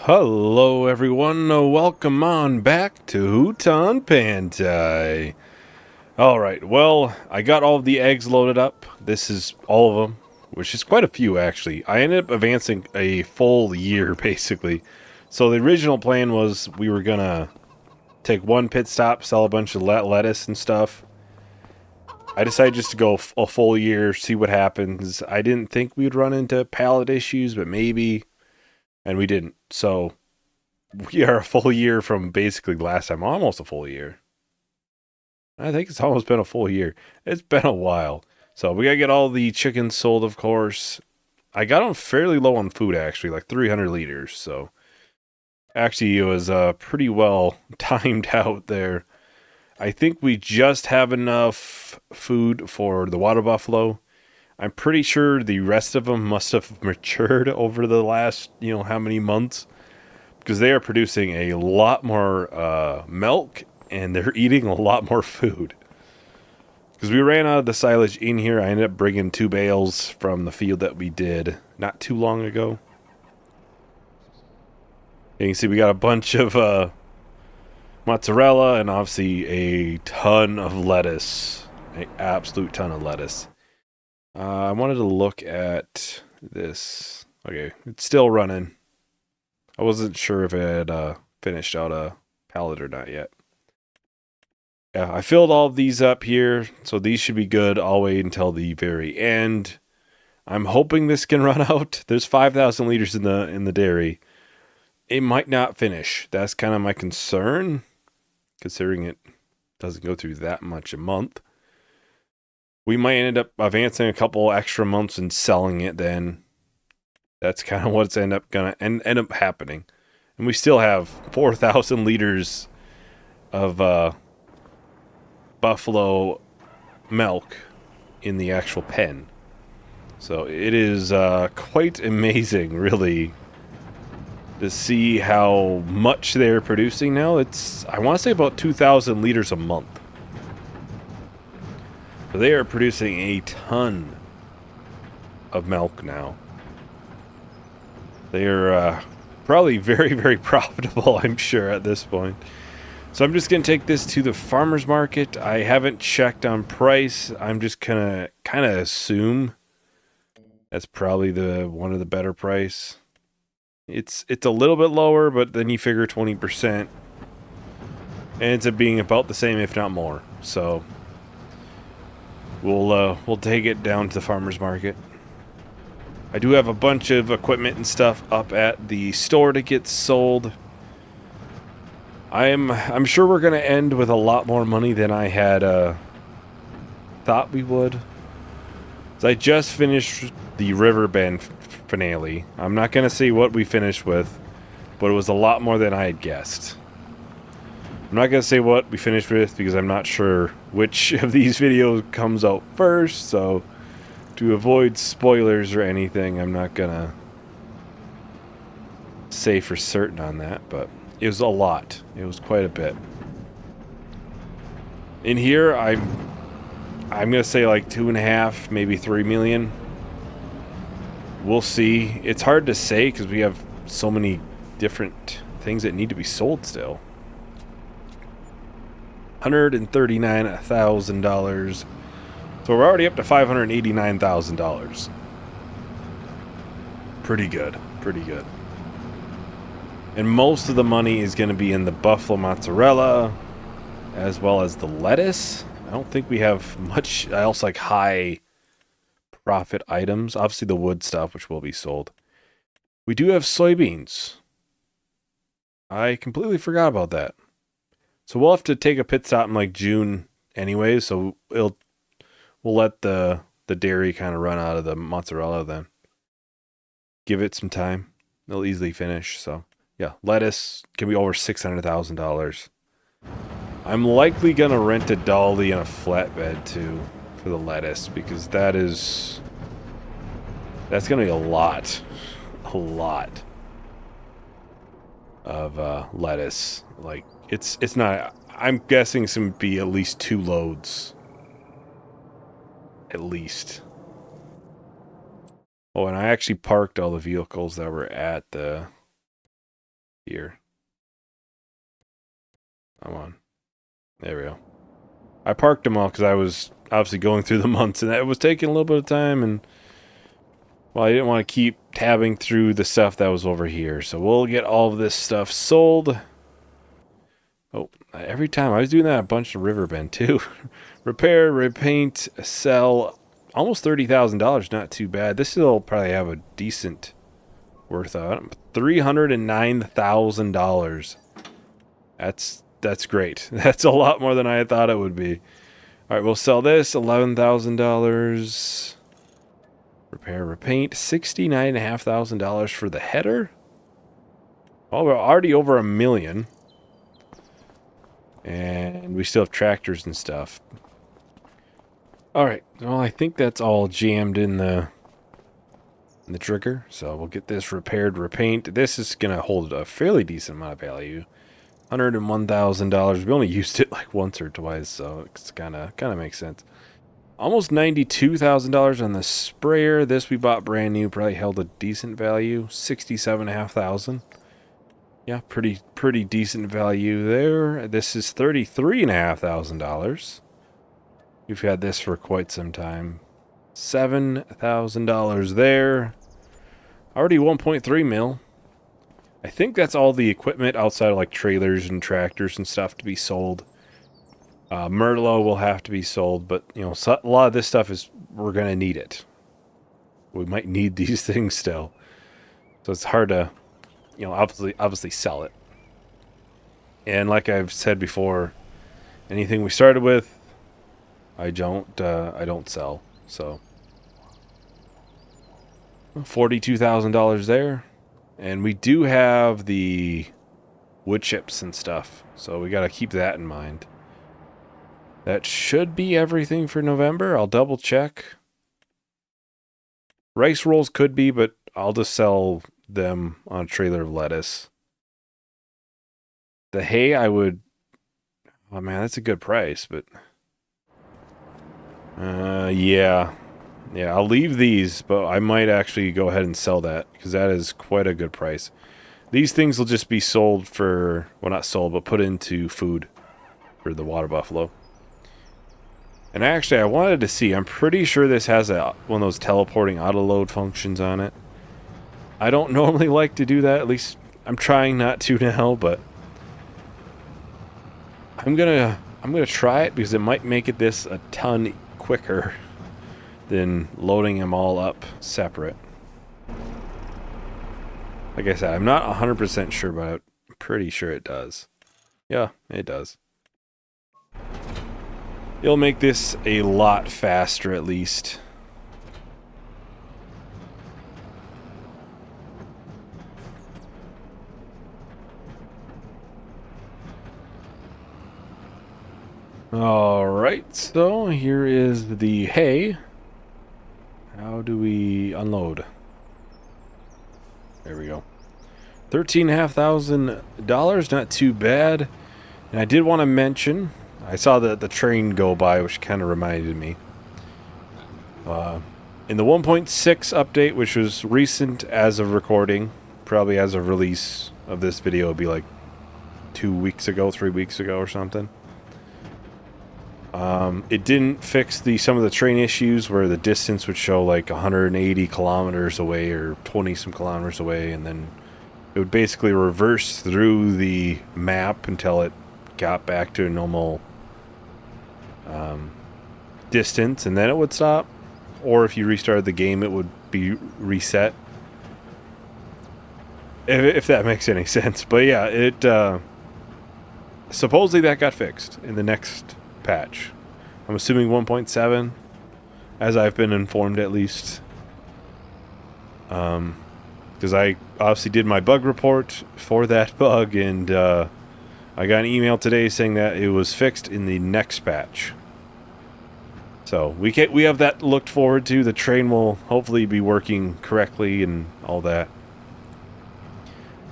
Hello everyone, welcome on back to Hutan Pantai. Alright, well, I got all of the eggs loaded up. This is all of them, which is quite a few actually. I ended up advancing a full year basically. So the original plan was we were gonna take one pit stop, sell a bunch of lettuce and stuff. I decided just to go a full year, see what happens. I didn't think we'd run into pallet issues, but maybe, and we didn't. So we are a full year from basically last time. Almost a full year. I think it's almost been a full year. It's been a while. So we gotta get all the chickens sold, of course. I got them fairly low on food, actually, like 300 liters. So actually, it was pretty well timed out there. I think we just have enough food for the water buffalo. I'm pretty sure the rest of them must have matured over the last, how many months. Because they are producing a lot more milk and they're eating a lot more food. Because we ran out of the silage in here, I ended up bringing 2 bales from the field that we did not too long ago. And you can see we got a bunch of mozzarella and obviously a ton of lettuce. An absolute ton of lettuce. I wanted to look at this. Okay, it's still running. I wasn't sure if it had finished out a pallet or not yet. Yeah, I filled all of these up here, so these should be good. I'll wait until the very end. I'm hoping this can run out. There's 5,000 liters in the dairy. It might not finish. That's kind of my concern, considering it doesn't go through that much a month. We might end up advancing a couple extra months and selling it then. That's kind of what's end up happening. And we still have 4,000 liters of buffalo milk in the actual pen. So it is quite amazing, really, to see how much they're producing now. I want to say about 2,000 liters a month. So they are producing a ton of milk now. They are probably very, very profitable, I'm sure, at this point. So I'm just going to take this to the farmer's market. I haven't checked on price. I'm just going to kind of assume that's probably one of the better price. It's a little bit lower, but then you figure 20%. And it ends up being about the same, if not more. So we'll take it down to the farmer's market. I do have a bunch of equipment and stuff up at the store to get sold. I'm sure we're gonna end with a lot more money than I had thought we would. So I just finished the Riverbend finale. I'm not gonna say what we finished with, but it was a lot more than I had guessed. I'm not gonna say what we finished with because I'm not sure which of these videos comes out first. So to avoid spoilers or anything, I'm not gonna say for certain on that, but it was a lot. It was quite a bit. In here, I'm gonna say like 2.5, maybe 3 million. We'll see. It's hard to say because we have so many different things that need to be sold still. $139,000. So we're already up to $589,000. Pretty good. Pretty good. And most of the money is going to be in the buffalo mozzarella, as well as the lettuce. I don't think we have much else like high profit items. Obviously the wood stuff, which will be sold. We do have soybeans. I completely forgot about that. So we'll have to take a pit stop in like June anyway, so we'll let the dairy kind of run out of the mozzarella then. Give it some time. They'll easily finish, so yeah, lettuce can be over $600,000. I'm likely gonna rent a dolly and a flatbed too for the lettuce because that's gonna be a lot of lettuce. Like it's not. I'm guessing it's gonna be at least 2 loads, at least. Oh, and I actually parked all the vehicles that were at the Here. Come on. There we go. I parked them all because I was obviously going through the months, and that was taking a little bit of time, and well, I didn't want to keep tabbing through the stuff that was over here. So we'll get all of this stuff sold. Oh, every time I was doing that a bunch of Riverbend too. Repair, repaint, sell. Almost $30,000, not too bad. This will probably have a decent worth of it. $309,000. That's great. That's a lot more than I had thought it would be. All right, we'll sell this $11,000. Repair, repaint, $69,500 for the header. Oh, we're already over $1 million, and we still have tractors and stuff. All right, well, I think that's all jammed in the trigger. So we'll get this repaired, repaint. This is gonna hold a fairly decent amount of value. $101,000. We only used it like once or twice, so it's kind of makes sense. Almost $92,000 on the sprayer. This we bought brand new, probably held a decent value. $67,500. Yeah, pretty decent value there. This is $33,500. We've had this for quite some time. $7,000 there. Already 1.3 mil. I think that's all the equipment outside of like trailers and tractors and stuff to be sold. Merlot will have to be sold, but you know, a lot of this stuff is we're gonna need it. We might need these things still, so it's hard to, you know, obviously sell it. And like I've said before, anything we started with, I don't sell. So $42,000 there, and we do have the wood chips and stuff, so we got to keep that in mind. That should be everything for November. I'll double check. Rice rolls could be, but I'll just sell them on a trailer of lettuce. The hay I would... Oh man, that's a good price, but... yeah. Yeah, I'll leave these, but I might actually go ahead and sell that, because that is quite a good price. These things will just be sold for... Well, not sold, but put into food for the water buffalo. And actually, I wanted to see, I'm pretty sure this has one of those teleporting auto-load functions on it. I don't normally like to do that, at least I'm trying not to now, but I'm gonna try it because it might make it this a ton quicker than loading them all up separate. Like I said, I'm not 100% sure, but I'm pretty sure it does. Yeah, it does. It'll make this a lot faster, at least. Alright, so here is the hay. How do we unload? There we go. $13,500, not too bad. And I did want to mention... I saw the train go by, which kind of reminded me. In the 1.6 update, which was recent as of recording, probably as of release of this video, it'd be like 2 weeks ago, 3 weeks ago or something. It didn't fix some of the train issues where the distance would show like 180 kilometers away or 20 some kilometers away, and then it would basically reverse through the map until it got back to a normal distance, and then it would stop. Or if you restarted the game, it would be reset. If that makes any sense. But yeah, it supposedly that got fixed in the next patch. I'm assuming 1.7, as I've been informed at least. Because I obviously did my bug report for that bug, and I got an email today saying that it was fixed in the next patch. So we have that looked forward to. The train will hopefully be working correctly and all that.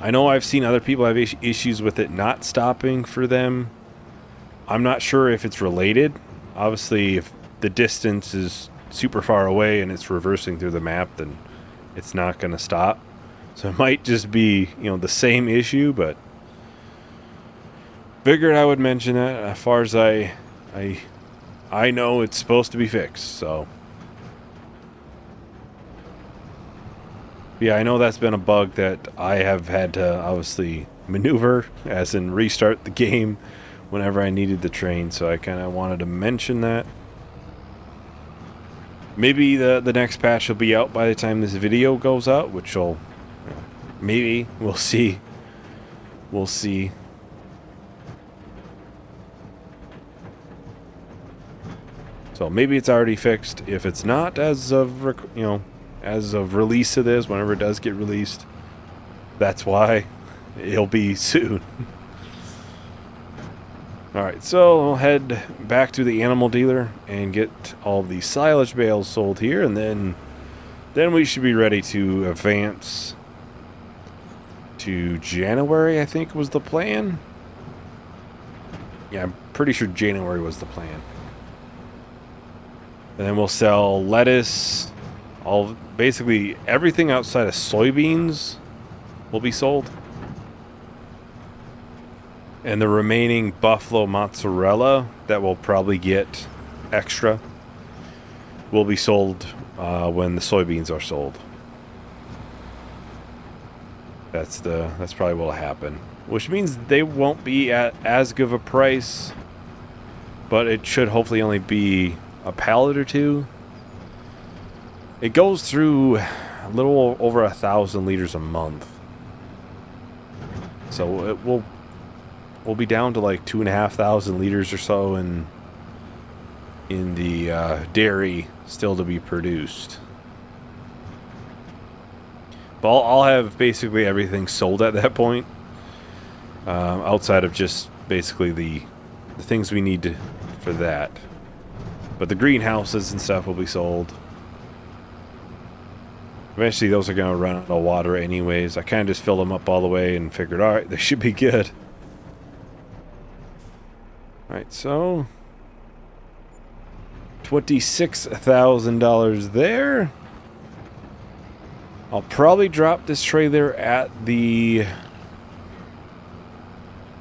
I know I've seen other people have issues with it not stopping for them. I'm not sure if it's related. Obviously, if the distance is super far away and it's reversing through the map, then it's not going to stop. So it might just be, the same issue, but figured I would mention that. As far as I know, it's supposed to be fixed, so. Yeah, I know that's been a bug that I have had to obviously maneuver, as in restart the game whenever I needed the train, so I kind of wanted to mention that. Maybe the next patch will be out by the time this video goes out, which will, maybe, we'll see. We'll see. So maybe it's already fixed. If it's not, as of as of release of this, whenever it does get released, that's why it'll be soon. Alright, so I'll head back to the animal dealer and get all the silage bales sold here, and then we should be ready to advance to January, I think was the plan. Yeah, I'm pretty sure January was the plan. And then we'll sell lettuce, basically everything outside of soybeans will be sold. And the remaining buffalo mozzarella that we'll probably get extra will be sold when the soybeans are sold. That's probably what'll happen. Which means they won't be at as good of a price, but it should hopefully only be a pallet or two. It goes through a little over 1,000 liters a month, so it will be down to like 2,500 liters or so in the dairy still to be produced. But I'll have basically everything sold at that point, outside of just basically the things we need for that. But the greenhouses and stuff will be sold. Eventually those are going to run out of water anyways. I kind of just filled them up all the way and figured, alright, they should be good. Alright, so $26,000 there. I'll probably drop this trailer at the...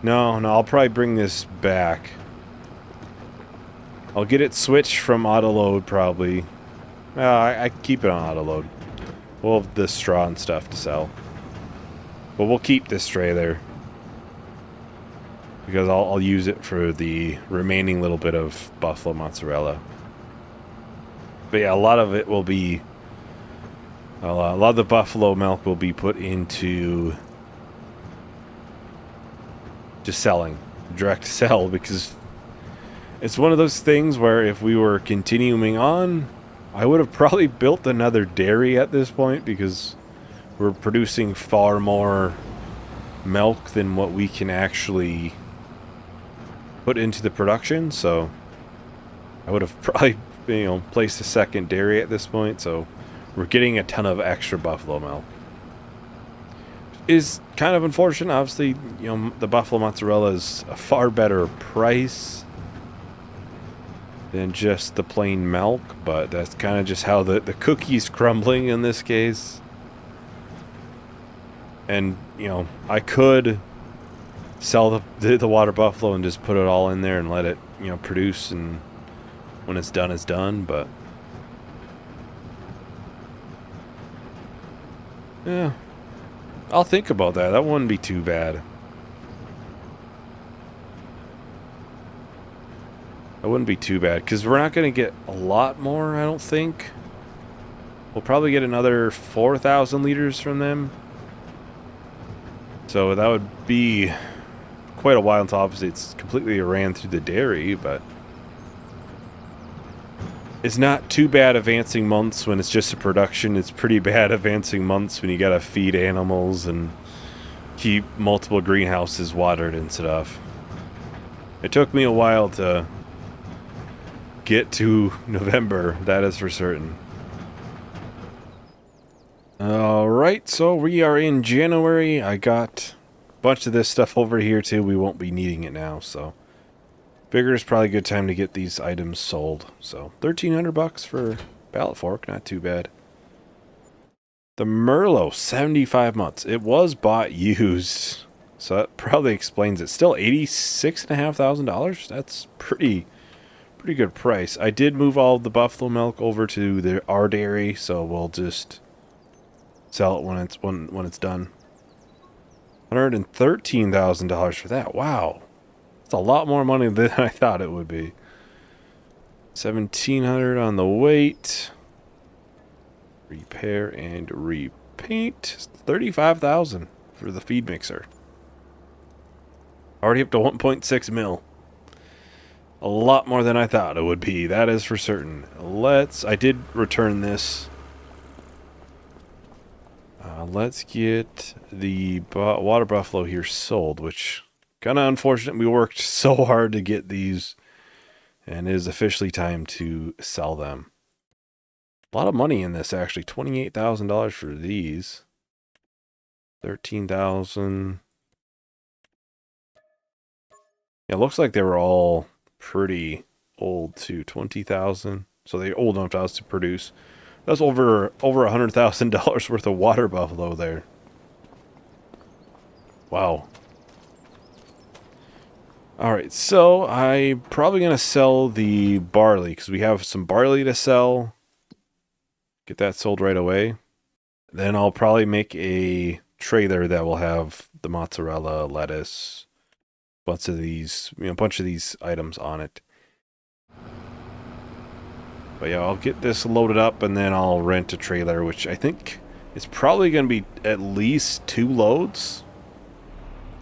No, I'll probably bring this back. I'll get it switched from auto-load, probably. I keep it on auto-load. We'll have the straw and stuff to sell. But we'll keep this trailer, because I'll use it for the remaining little bit of buffalo mozzarella. But yeah, a lot of it will be... a lot of the buffalo milk will be put into just selling. Direct sell, because it's one of those things where if we were continuing on, I would have probably built another dairy at this point, because we're producing far more milk than what we can actually put into the production. So I would have probably, placed a second dairy at this point. So we're getting a ton of extra buffalo milk. Is kind of unfortunate. Obviously, the buffalo mozzarella is a far better price than just the plain milk, but that's kind of just how the cookie's crumbling in this case. And, I could sell the water buffalo and just put it all in there and let it, produce, and when it's done, it's done, but yeah, I'll think about that. That wouldn't be too bad. That wouldn't be too bad, because we're not going to get a lot more, I don't think. We'll probably get another 4,000 liters from them. So that would be quite a while until obviously it's completely ran through the dairy, but it's not too bad advancing months when it's just a production. It's pretty bad advancing months when you gotta feed animals and keep multiple greenhouses watered and stuff. It took me a while to get to November, that is for certain. Alright, so we are in January. I got a bunch of this stuff over here too. We won't be needing it now, so figure it's probably a good time to get these items sold. So $1,300 for pallet fork, not too bad. The Merlot, 75 months. It was bought used, so that probably explains it. Still $86,500. That's pretty good price. I did move all of the buffalo milk over to our dairy, so we'll just sell it when it's done. $113,000 for that. Wow, that's a lot more money than I thought it would be. $1,700 on the weight. Repair and repaint. $35,000 for the feed mixer. Already up to 1.6 mil. A lot more than I thought it would be. That is for certain. I did return this. Let's get the water buffalo here sold, which kind of unfortunate. We worked so hard to get these, and it is officially time to sell them. A lot of money in this, actually. $28,000 for these. $13,000. Yeah, it looks like they were all pretty old too. $20,000. So they're old enough to us to produce. That's over $100,000 worth of water buffalo there. Wow. Alright, so I'm probably going to sell the barley, because we have some barley to sell. Get that sold right away. Then I'll probably make a trailer that will have the mozzarella, lettuce, bunch of these items on it. But yeah, I'll get this loaded up and then I'll rent a trailer, which I think is probably going to be at least 2 loads,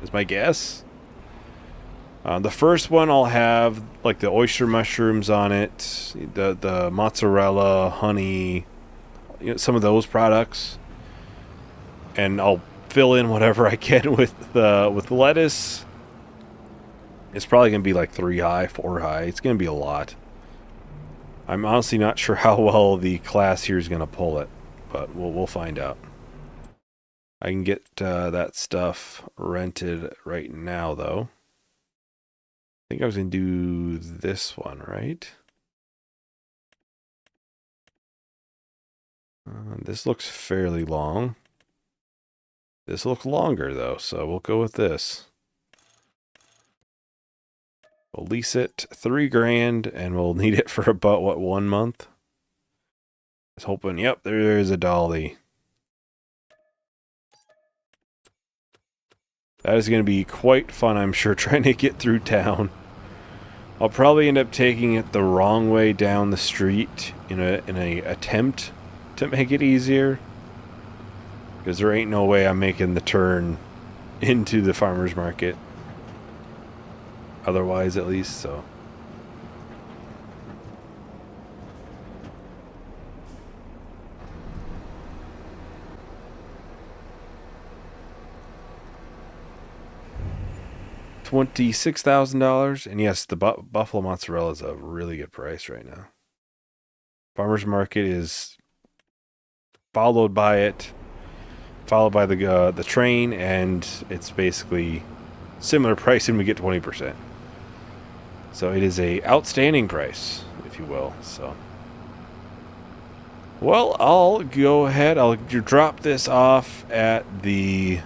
is my guess. The first one I'll have like the oyster mushrooms on it, the mozzarella, honey, some of those products, and I'll fill in whatever I can with lettuce. It's probably gonna be like 3 high, 4 high. It's gonna be a lot. I'm honestly not sure how well the class here is gonna pull it, but we'll find out. I can get that stuff rented right now, though. I think I was gonna do this one, right? This looks fairly long. This looks longer, though, so we'll go with this. We'll lease it $3,000, and we'll need it for about, what, 1 month? I was hoping, yep, there's a dolly. That is going to be quite fun, I'm sure, trying to get through town. I'll probably end up taking it the wrong way down the street in a attempt to make it easier, because there ain't no way I'm making the turn into the farmer's market. Otherwise, at least, so. $26,000, and yes, the buffalo mozzarella is a really good price right now. Farmer's market is followed by the train, and it's basically similar price, and we get 20%. So it is a outstanding price, if you will. So, well, I'll go ahead. I'll drop this off at the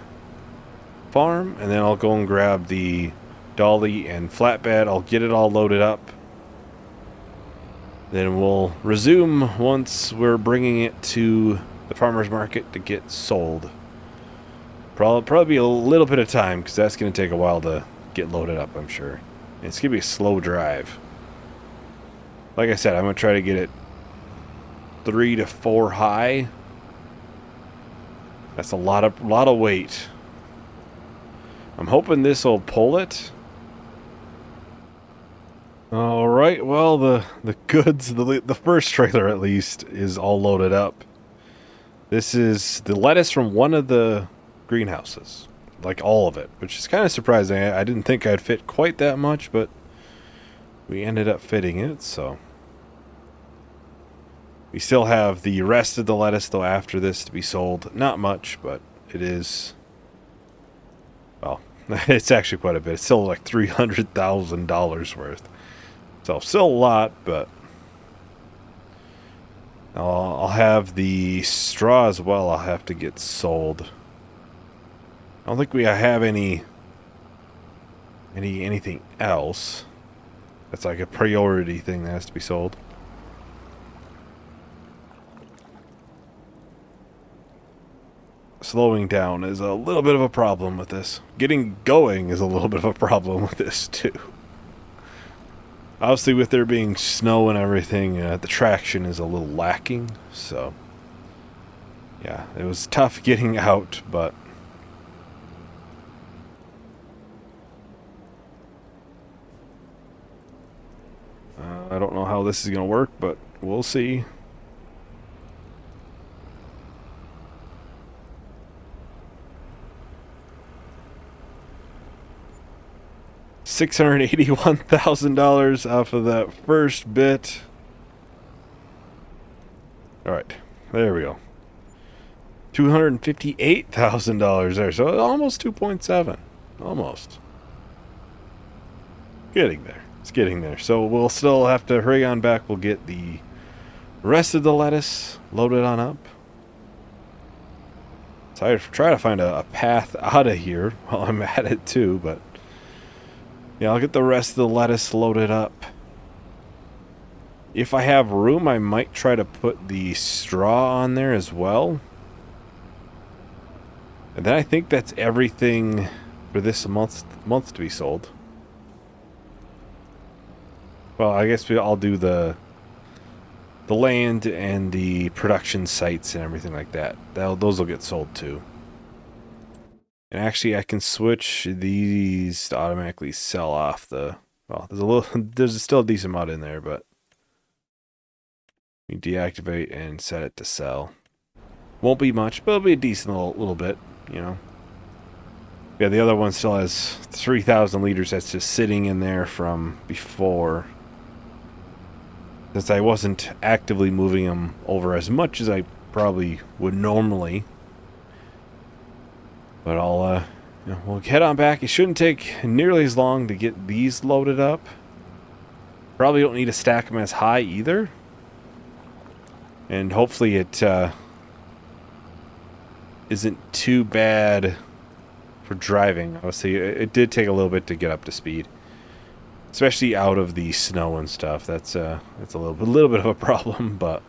farm, and then I'll go and grab the dolly and flatbed. I'll get it all loaded up. Then we'll resume once we're bringing it to the farmer's market to get sold. Probably be a little bit of time, because that's going to take a while to get loaded up, I'm sure. It's going to be a slow drive. Like I said, I'm going to try to get it 3 to 4 high. That's a lot of weight. I'm hoping this will pull it. All right, well, the goods, the first trailer at least, is all loaded up. This is the lettuce from one of the greenhouses, like all of it, which is kind of surprising. I didn't think I'd fit quite that much, but we ended up fitting it, so. We still have the rest of the lettuce, though, after this to be sold. Not much, but it is, well, it's actually quite a bit. It's still like $300,000 worth. So, still a lot, but I'll have the straw as well. I'll have to get sold. I don't think we have anything else. That's like a priority thing that has to be sold. Slowing down is a little bit of a problem with this. Getting going is a little bit of a problem with this too. Obviously, with there being snow and everything, the traction is a little lacking. So, yeah, it was tough getting out, but I don't know how this is going to work, but we'll see. $681,000 off of that first bit. All right, there we go. $258,000 there, so almost 2.7, almost. Getting there. It's getting there. So we'll still have to hurry on back. We'll get the rest of the lettuce loaded on up. So I try to find a path out of here while I'm at it too, but yeah, I'll get the rest of the lettuce loaded up. If I have room, I might try to put the straw on there as well. And then I think that's everything for this month to be sold. Well, I guess I'll do the land and the production sites and everything like that. Those will get sold too. And actually, I can switch these to automatically sell off the. Well, there's still a decent amount in there, but you deactivate and set it to sell. Won't be much, but it'll be a decent little bit, you know. Yeah, the other one still has 3,000 liters that's just sitting in there from before. Since I wasn't actively moving them over as much as I probably would normally. But I'll, we'll head on back. It shouldn't take nearly as long to get these loaded up. Probably don't need to stack them as high either. And hopefully it isn't too bad for driving. Obviously, it did take a little bit to get up to speed. Especially out of the snow and stuff. That's a little bit of a problem, but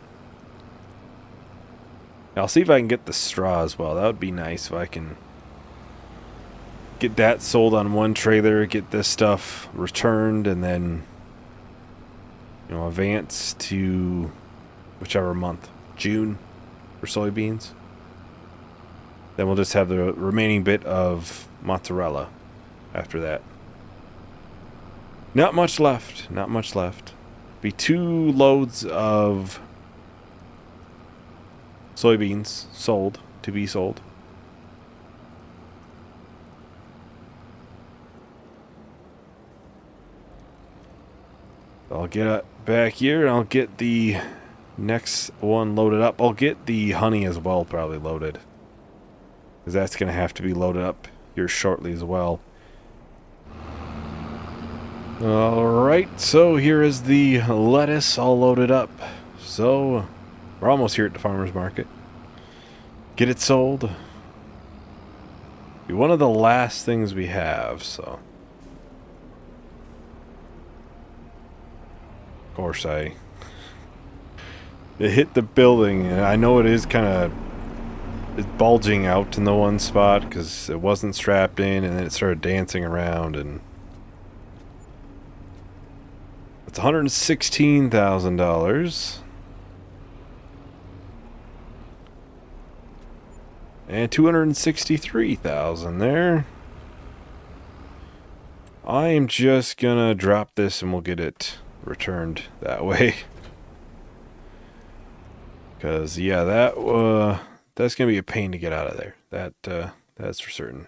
I'll see if I can get the straw as well. That would be nice if I can get that sold on one trailer, get this stuff returned, and then advance to whichever month, June for soybeans. Then we'll just have the remaining bit of mozzarella after that. Not much left. Not much left. Be 2 loads of soybeans to be sold. I'll get back here and I'll get the next one loaded up. I'll get the honey as well probably loaded, because that's going to have to be loaded up here shortly as well. Alright, so here is the lettuce all loaded up. So, we're almost here at the farmer's market. Get it sold. Be one of the last things we have, so. Of course, it hit the building, and I know it is kind of bulging out in the one spot because it wasn't strapped in, and then it started dancing around, and it's $116,000. And $263,000 there. I am just gonna drop this and we'll get it returned that way. Cause yeah, that's gonna be a pain to get out of there. That's for certain.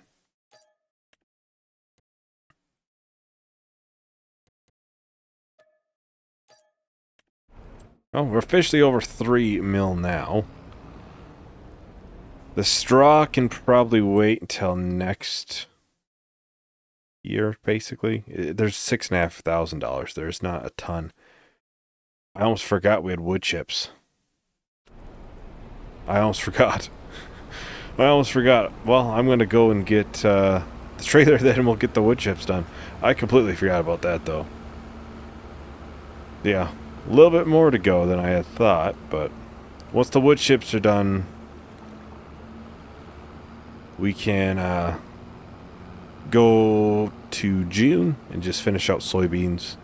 Oh, we're officially over 3 mil now. The straw can probably wait until next year, basically. There's $6,500. There's not a ton. I almost forgot we had wood chips. I almost forgot. I almost forgot. Well, I'm going to go and get the trailer, then we'll get the wood chips done. I completely forgot about that, though. Yeah, a little bit more to go than I had thought, but once the wood chips are done, we can go to Cyion and just finish out soybeans.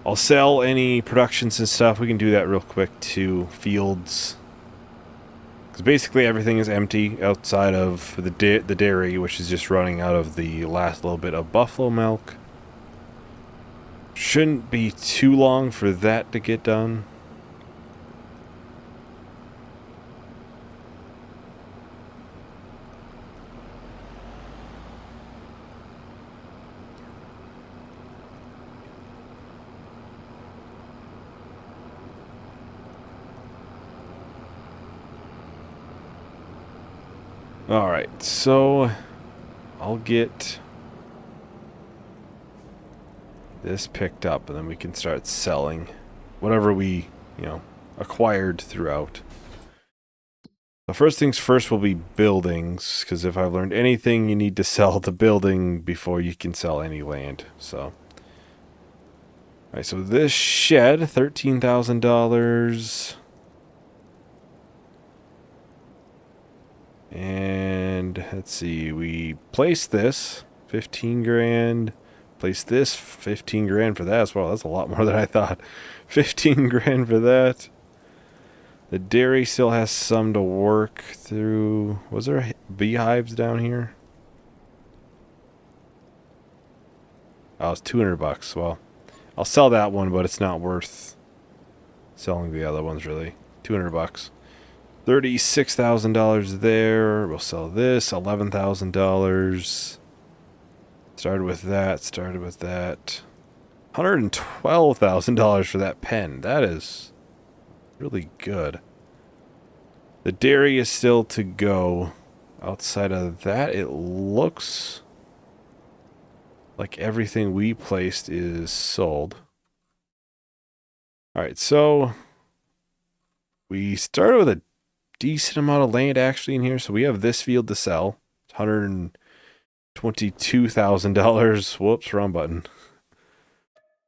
I'll sell any productions and stuff. We can do that real quick to fields. Because basically everything is empty outside of the dairy, which is just running out of the last little bit of buffalo milk. Shouldn't be too long for that to get done. Alright, so I'll get this picked up and then we can start selling whatever we, acquired throughout. The first things first will be buildings, because if I've learned anything, you need to sell the building before you can sell any land. So, alright, so this shed, $13,000. And let's see, we placed this 15 grand, placed this 15 grand for that as well. That's a lot more than I thought. 15 grand for that. The dairy still has some to work through. Was there beehives down here? Oh, it's $200. Well, I'll sell that one, but it's not worth selling the other ones really. $200. $36,000 there. We'll sell this. $11,000. Started with that. $112,000 for that pen. That is really good. The dairy is still to go. Outside of that, it looks like everything we placed is sold. Alright, so we started with a decent amount of land actually in here. So we have this field to sell. $122,000. Whoops, wrong button.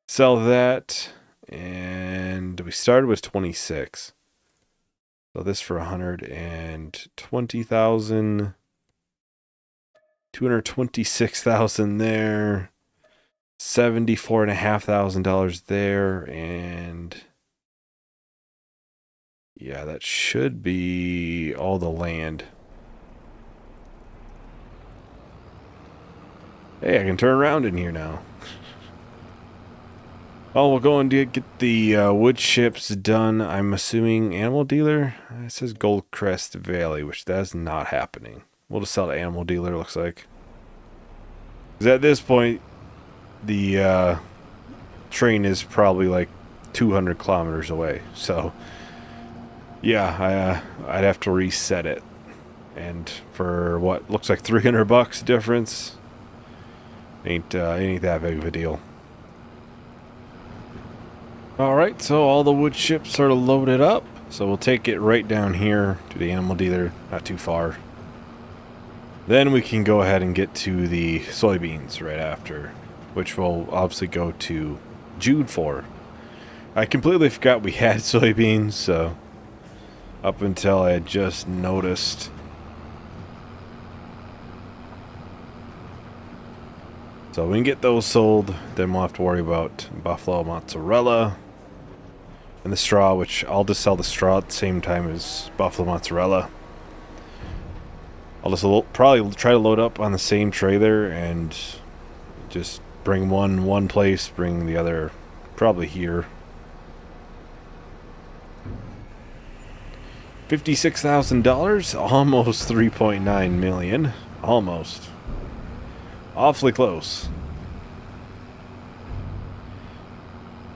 Sell that. And we started with 26. So this for 120,000. 226,000 there. $74,500 there, and yeah, that should be all the land. Hey, I can turn around in here now. Oh, we'll go and get the wood chips done. I'm assuming animal dealer. It says Goldcrest Valley, which that's not happening. We'll just sell to animal dealer. Looks like. Because at this point, the train is probably like 200 kilometers away. So, yeah, I'd have to reset it. And for what looks like $300 difference, ain't that big of a deal. Alright, so all the wood chips are loaded up. So we'll take it right down here to the animal dealer, not too far. Then we can go ahead and get to the soybeans right after, which we'll obviously go to Cyion for. I completely forgot we had soybeans, so up until I had just noticed. So we can get those sold, then we'll have to worry about buffalo mozzarella and the straw, which I'll just sell the straw at the same time as buffalo mozzarella. I'll just probably try to load up on the same trailer and just bring one place, bring the other probably here. $56,000, almost 3.9 million, almost. Awfully close.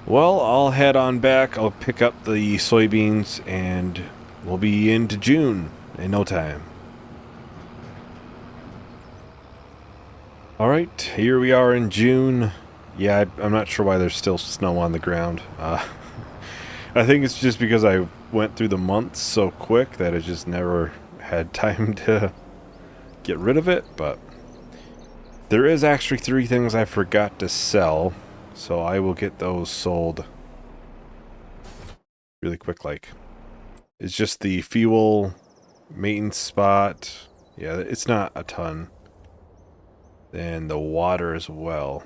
Well, I'll head on back. I'll pick up the soybeans and we'll be into Cyion in no time. Alright, here we are in Cyion. Yeah, I'm not sure why there's still snow on the ground. I think it's just because I went through the months so quick that I just never had time to get rid of it, but there is actually 3 things I forgot to sell, so I will get those sold really quick. Like, it's just the fuel maintenance spot. Yeah, it's not a ton. And the water as well.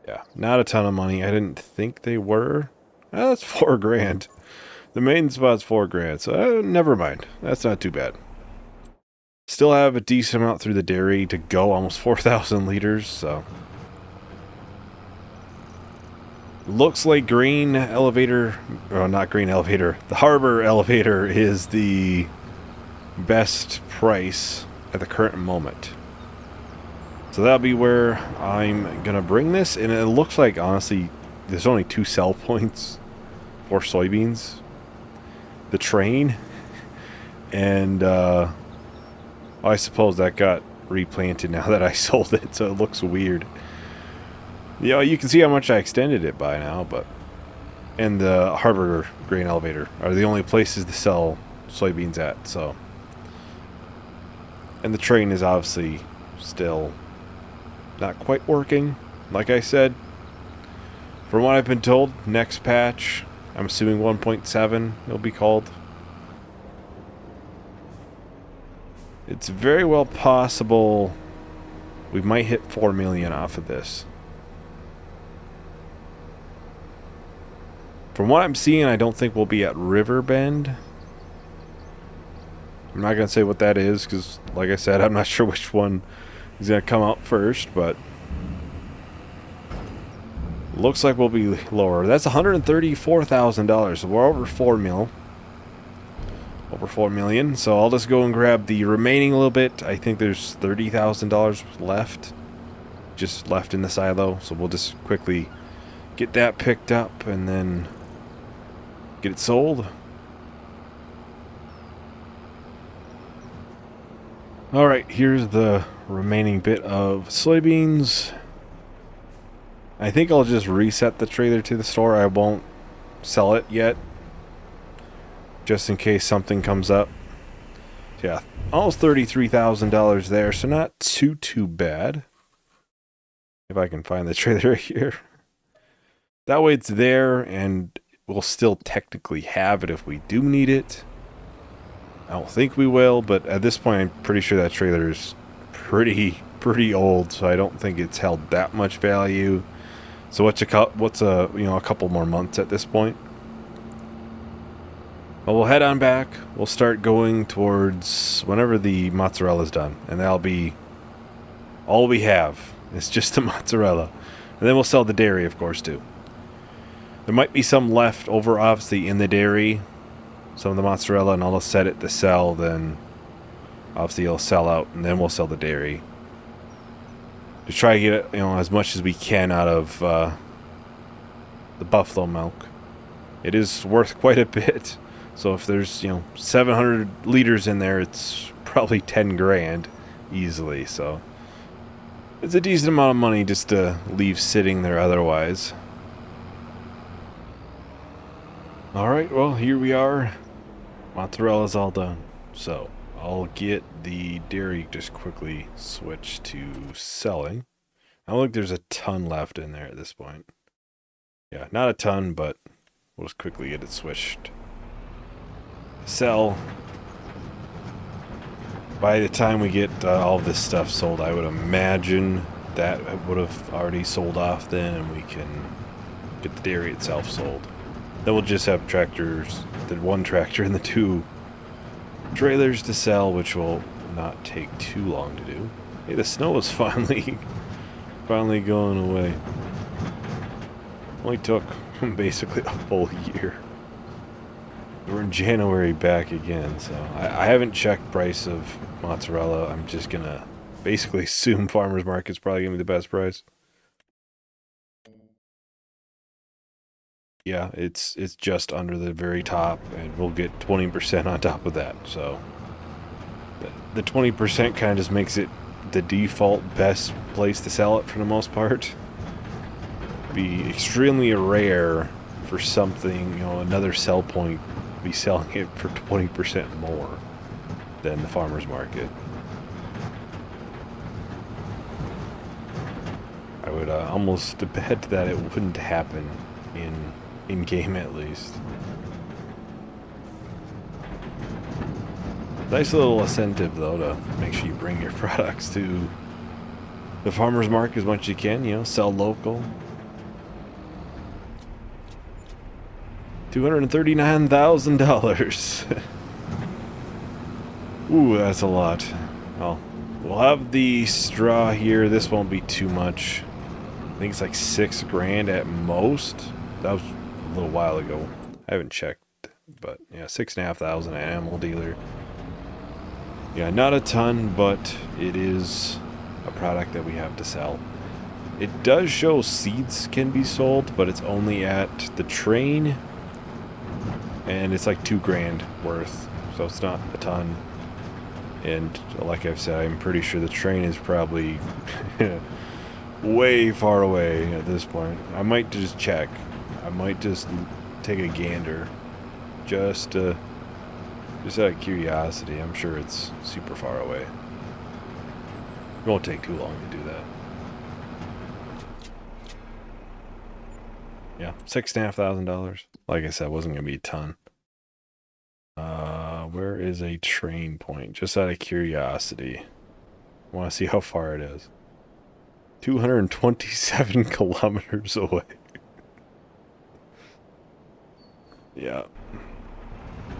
Yeah, not a ton of money. I didn't think they were. Oh, that's 4 grand. The maintenance spot's 4 grand, so never mind. That's not too bad. Still have a decent amount through the dairy to go, almost 4,000 liters, so. Looks like grain elevator, or not grain elevator, the harbor elevator is the best price at the current moment. So that'll be where I'm going to bring this, and it looks like, honestly, there's only 2 sell points for soybeans. The train, and I suppose that got replanted now that I sold it, so it looks weird. You know, you can see how much I extended it by now, but... And the harbor grain elevator are the only places to sell soybeans at, so... And the train is obviously still not quite working. Like I said, from what I've been told, next patch, I'm assuming 1.7 it'll be called. It's very well possible we might hit 4 million off of this. From what I'm seeing, I don't think we'll be at Riverbend. I'm not going to say what that is, because, like I said, I'm not sure which one is going to come out first, but... Looks like we'll be lower. That's $134,000, so we're over 4 mil. Over 4 million, so I'll just go and grab the remaining a little bit. I think there's $30,000 left. Just left in the silo, so we'll just quickly get that picked up and then get it sold. Alright, here's the remaining bit of soybeans. I think I'll just reset the trailer to the store. I won't sell it yet, just in case something comes up. Yeah, almost $33,000 there, so not too bad. If I can find the trailer here. That way it's there, and we'll still technically have it if we do need it. I don't think we will, but at this point I'm pretty sure that trailer is pretty old, so I don't think it's held that much value. So what's a couple more months at this point. But we'll head on back. We'll start going towards whenever the mozzarella's done, and that'll be all we have. It's just the mozzarella, and then we'll sell the dairy, of course, too. There might be some left over, obviously, in the dairy. Some of the mozzarella, and I'll set it to sell. Then, obviously, it'll sell out, and then we'll sell the dairy. To try to get it, as much as we can out of the buffalo milk. It is worth quite a bit. So if there's 700 liters in there, it's probably 10 grand easily. So it's a decent amount of money just to leave sitting there otherwise. Alright, well, here we are. Mozzarella's all done. So I'll get the dairy just quickly switched to selling. I don't think there's a ton left in there at this point. Yeah, not a ton, but we'll just quickly get it switched. Sell. By the time we get all of this stuff sold, I would imagine that would have already sold off then, and we can get the dairy itself sold. Then we'll just have tractors, the 1 tractor and the 2 trailers to sell, which will not take too long to do. Hey, the snow is finally going away. Only took basically a full year. We're in January back again, so I haven't checked price of mozzarella. I'm just gonna basically assume farmers market's probably gonna be the best price. Yeah, it's just under the very top, and we'll get 20% on top of that. So the 20% kind of just makes it the default best place to sell it for the most part. be extremely rare for something, you know, another sell point to be selling it for 20% more than the farmer's market. I would almost bet that it wouldn't happen in game at least. Nice little incentive though to make sure you bring your products to the farmer's market as much as you can, you know, sell local. $239,000. Ooh, that's a lot. Well, we'll have the straw here. This won't be too much. I think it's like $6 grand at most. That was a little while ago. I haven't checked, but yeah, 6,500 animal dealer. Yeah, not a ton, but it is a product that we have to sell. It does show seeds can be sold, but it's only at the train, and it's like 2 grand worth, so it's not a ton. And like I've said, I'm pretty sure the train is probably way far away at this point. I might just check. I might just take a gander, just out of curiosity. I'm sure it's super far away. It won't take too long to do that. Yeah, $6,500. Like I said, wasn't gonna be a ton. Where is a train point? Just out of curiosity. I want to see how far it is. 227 kilometers away. Yeah.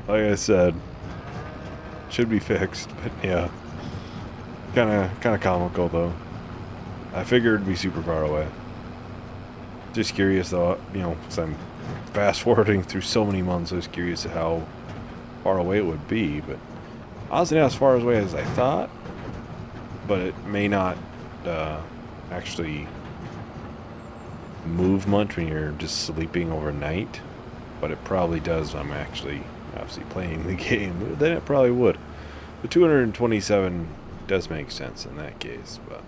Like I said, should be fixed, but yeah. Kind of comical though. I figured it'd be super far away. Just curious though, you know, because I'm fast forwarding through so many months. I was curious how far away it would be, but honestly not as far away as I thought. But it may not actually move much when you're just sleeping overnight. But it probably does when I'm actually obviously playing the game. Then it probably would. The 227 does make sense in that case, but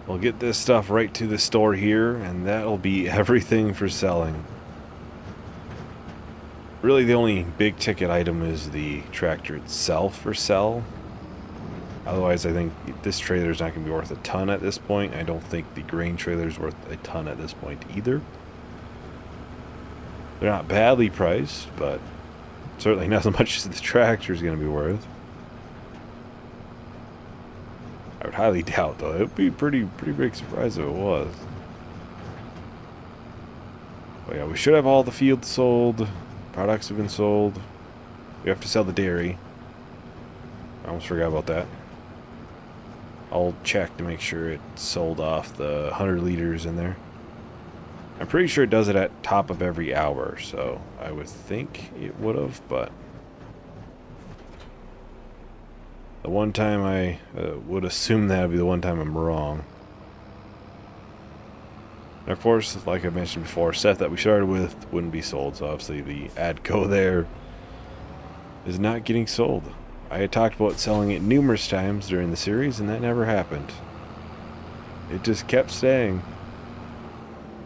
we'll get this stuff right to the store here, and that'll be everything for selling. Really, the only big ticket item is the tractor itself for sell. Otherwise, I think this trailer's not going to be worth a ton at this point. I don't think the grain trailer's worth a ton at this point either. They're not badly priced, but certainly not as much as the tractor's going to be worth. I would highly doubt, though. It would be a pretty big surprise if it was. But yeah, we should have all the fields sold. Products have been sold. We have to sell the dairy. I almost forgot about that. I'll check to make sure it sold off the 100 liters in there. I'm pretty sure it does it at top of every hour, so I would think it would have, but the one time I would assume that would be the one time I'm wrong. And of course, like I mentioned before, stuff that we started with wouldn't be sold, so obviously the ADCO there is not getting sold. I had talked about selling it numerous times during the series, and that never happened. It just kept staying.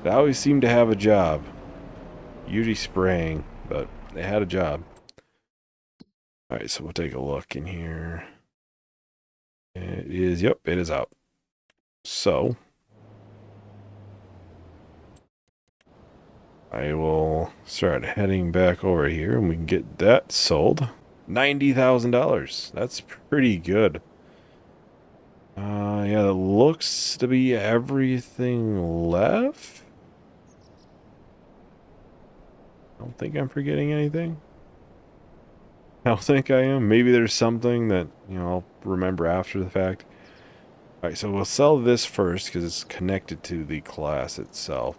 They always seemed to have a job. Usually spraying, but they had a job. Alright, so we'll take a look in here. It is, yep, it is out. So I will start heading back over here and we can get that sold. $90,000. That's pretty good. Yeah, that looks to be everything left. I don't think I'm forgetting anything. I don't think I am. Maybe there's something that, you know, I'll remember after the fact. Alright, so we'll sell this first because it's connected to the class itself.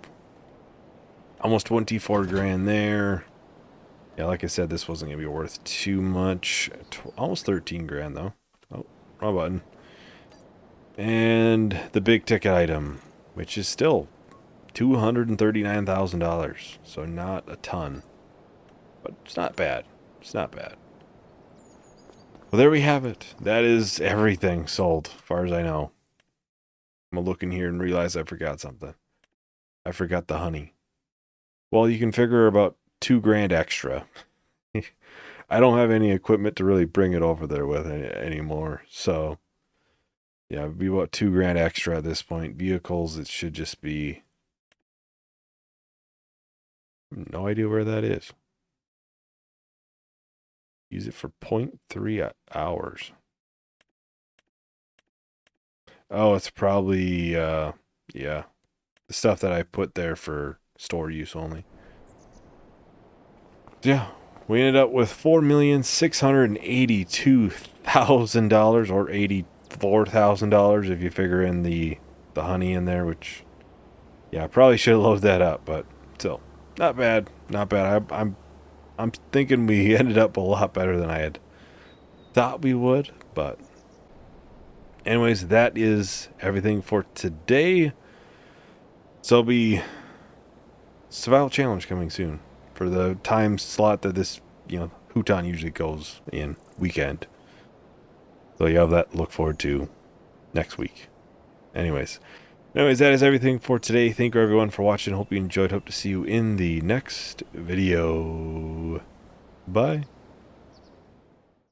Almost 24 grand there. Yeah, like I said, this wasn't going to be worth too much. Almost 13 grand, though. Oh, wrong button. And the big ticket item, which is still $239,000. So not a ton. But it's not bad. It's not bad. Well, there we have it. That is everything sold, as far as I know. I'm gonna look in here and realize I forgot something. I forgot the honey. Well, you can figure about $2,000 extra. I don't have any equipment to really bring it over there with anymore. So, yeah, it'd be about $2,000 extra at this point. Vehicles, it should just be. No idea where that is. Use it for 0.3 hours. Oh, it's probably, yeah, the stuff that I put there for store use only. Yeah, we ended up with $4,682,000 or $84,000 if you figure in the honey in there, which, yeah, I probably should have loaded that up, but still, not bad, not bad. I'm thinking we ended up a lot better than I had thought we would, but anyways, that is everything for today. So it'll be survival challenge coming soon for the time slot that this, Hutan usually goes in weekend. So you have that to look forward to next week. Anyways, that is everything for today. Thank you everyone for watching. Hope you enjoyed. Hope to see you in the next video. Bye.